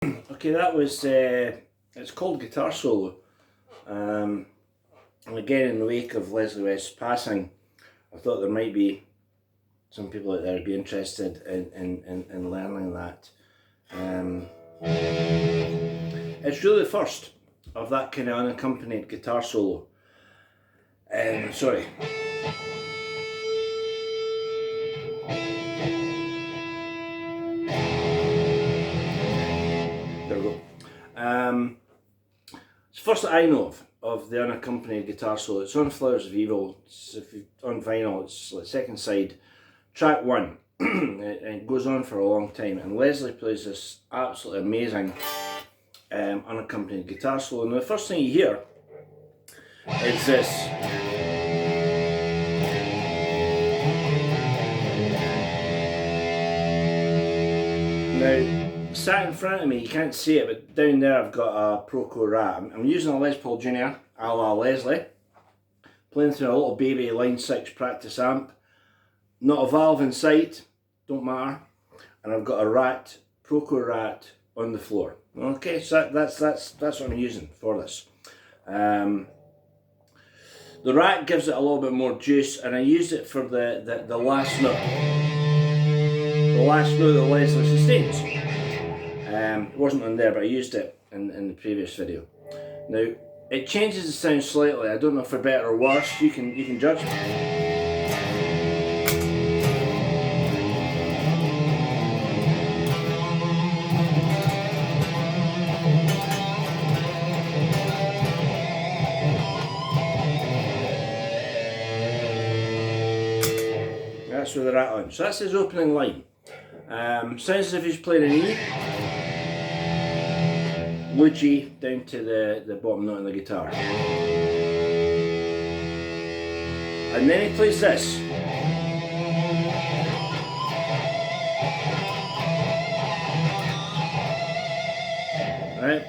Okay, that was, it's called Guitar Solo. And again, in the wake of Leslie West's passing, I thought there might be some people out there who'd be interested in learning that. It's really the first of that kind of unaccompanied guitar solo. Sorry. There we go. It's the first that I know of the unaccompanied guitar solo. It's on Flowers of Evil. On vinyl, it's like second side, track 1. It goes on for a long time, and Leslie plays this absolutely amazing unaccompanied guitar solo. And the first thing you hear is this. Now, sat in front of me, you can't see it, but down there I've got a Proco Rat. I'm using a Les Paul Junior, a la Leslie, playing through a little baby Line 6 practice amp. Not a valve in sight, don't matter. And I've got a Rat, Proco Rat on the floor. Okay, so that's what I'm using for this. The Rat gives it a little bit more juice, and I used it for the last note. The last note that Leslie sustains. It wasn't on there, but I used it in the previous video. Now, it changes the sound slightly. I don't know if for better or worse. You can judge. That's with the Rat on. So that's his opening line. Sounds as if he's playing an E. Low G down to the bottom note on the guitar. And then he plays this. Right?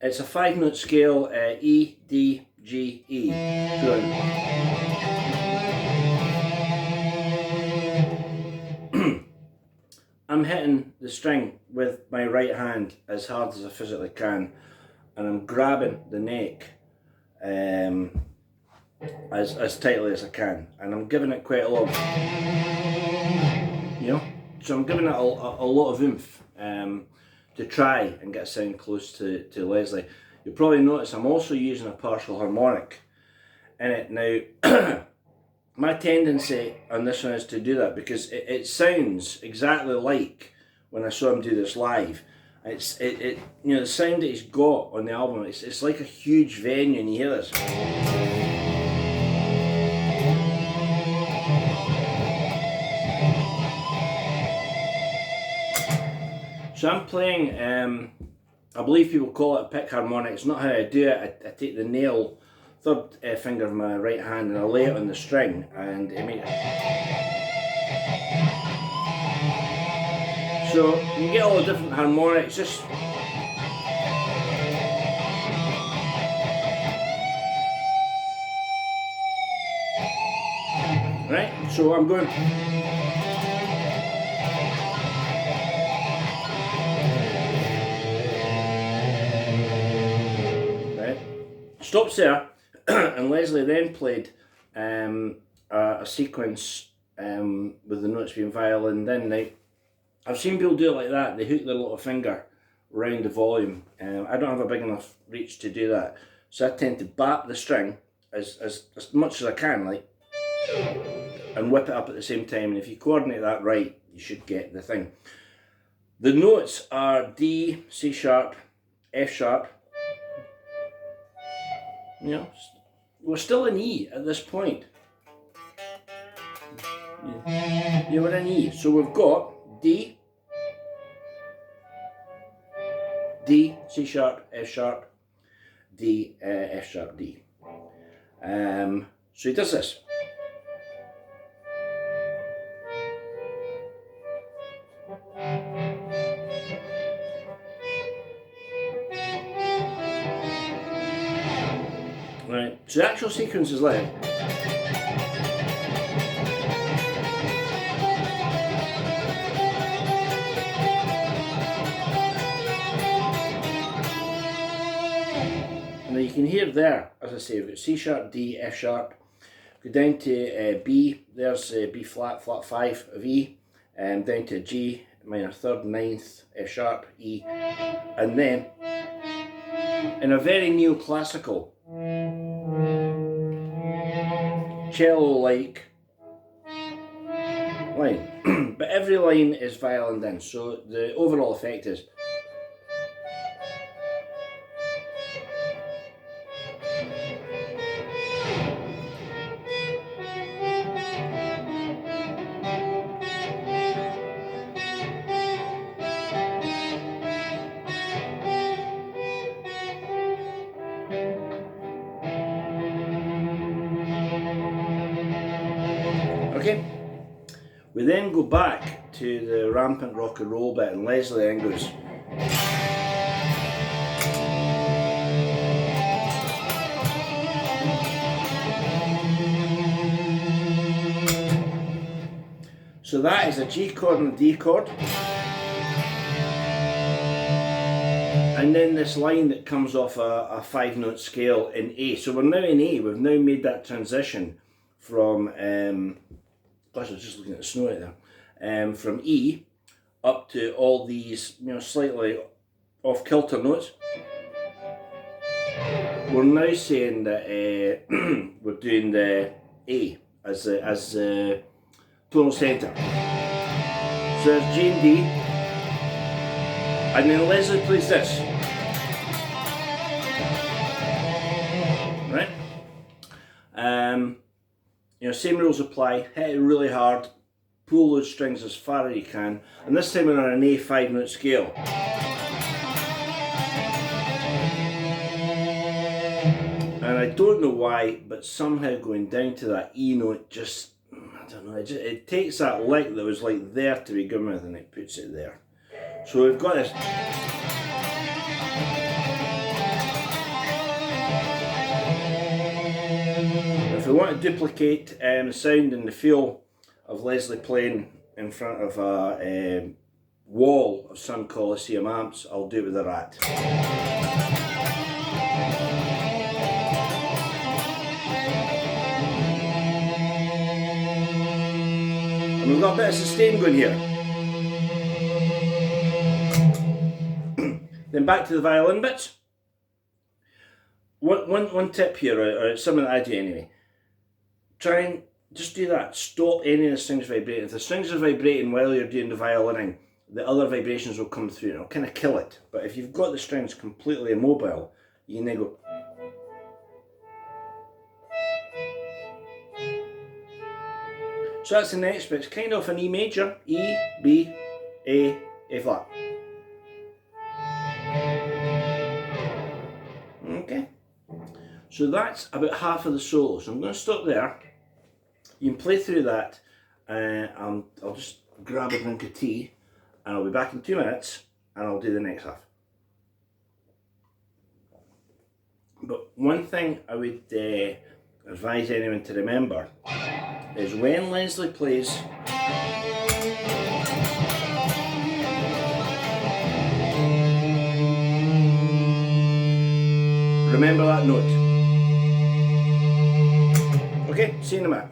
It's a 5-note scale, E, D, G, E. I'm hitting the string with my right hand as hard as I physically can, and I'm grabbing the neck as tightly as I can, and I'm giving it quite a lot, so I'm giving it a lot of oomph to try and get a sound close to Leslie. You'll probably notice I'm also using a partial harmonic in it. Now, my tendency on this one is to do that because it sounds exactly like when I saw him do this live. The sound that he's got on the album, it's like a huge venue, and you hear this. So I'm playing, I believe people call it a pick harmonic. It's not how I do it. I take the nail, third finger of my right hand, and I lay it on the string, and it makes it. So you get all the different harmonics. Just right. So I'm going. Right. Stops there. And Leslie then played a sequence with the notes being violin. Then I've seen people do it like that. They hook their little finger around the volume. I don't have a big enough reach to do that, so I tend to bap the string as much as I can, like, and whip it up at the same time. And if you coordinate that right, you should get the thing. The notes are D, C sharp, F sharp. We're still in E at this point. We're in E. So we've got D, C sharp, F sharp, D, F sharp, D. So he does this. Right, so the actual sequence is like. can hear there, as I say, we've got C sharp, D, F sharp. Go down to B, there's B flat, flat 5 of E, down to G, minor third, ninth, F sharp, E, and then in a very neoclassical, cello-like line, but every line is violined in, so the overall effect is. Okay, we then go back to the rampant rock and roll bit, and Leslie then goes. So that is a G chord and a D chord. And then this line that comes off a 5-note scale in A. So we're now in A, we've now made that transition from, gosh, I was just looking at the snow right there, from E up to all these, slightly off kilter notes. We're now saying that we're doing the A as the tonal centre. So there's G and D, and then Leslie plays this. Right? Same rules apply. Hit it really hard, pull those strings as far as you can, and this time we're on an A 5-note scale. And I don't know why, but somehow going down to that E note just, I don't know, it takes that lick that was like there to begin with and it puts it there. So we've got this. If we want to duplicate the sound and the feel of Leslie playing in front of a wall of Sun Coliseum amps, I'll do it with a Rat. And we've got a bit of sustain going here. Then back to the violin bits. One tip here, or something that I do anyway. Try and just do that. Stop any of the strings vibrating. If the strings are vibrating while you're doing the violining, the other vibrations will come through and it'll kind of kill it. But if you've got the strings completely immobile, you can then go. So that's the next bit. It's kind of an E major, E, B, A flat. Okay. So that's about half of the solo. So I'm going to stop there. You can play through that. I'll just grab a drink of tea and I'll be back in 2 minutes and I'll do the next half. But one thing I would advise anyone to remember is when Leslie plays, remember that note. Okay, see you in a minute.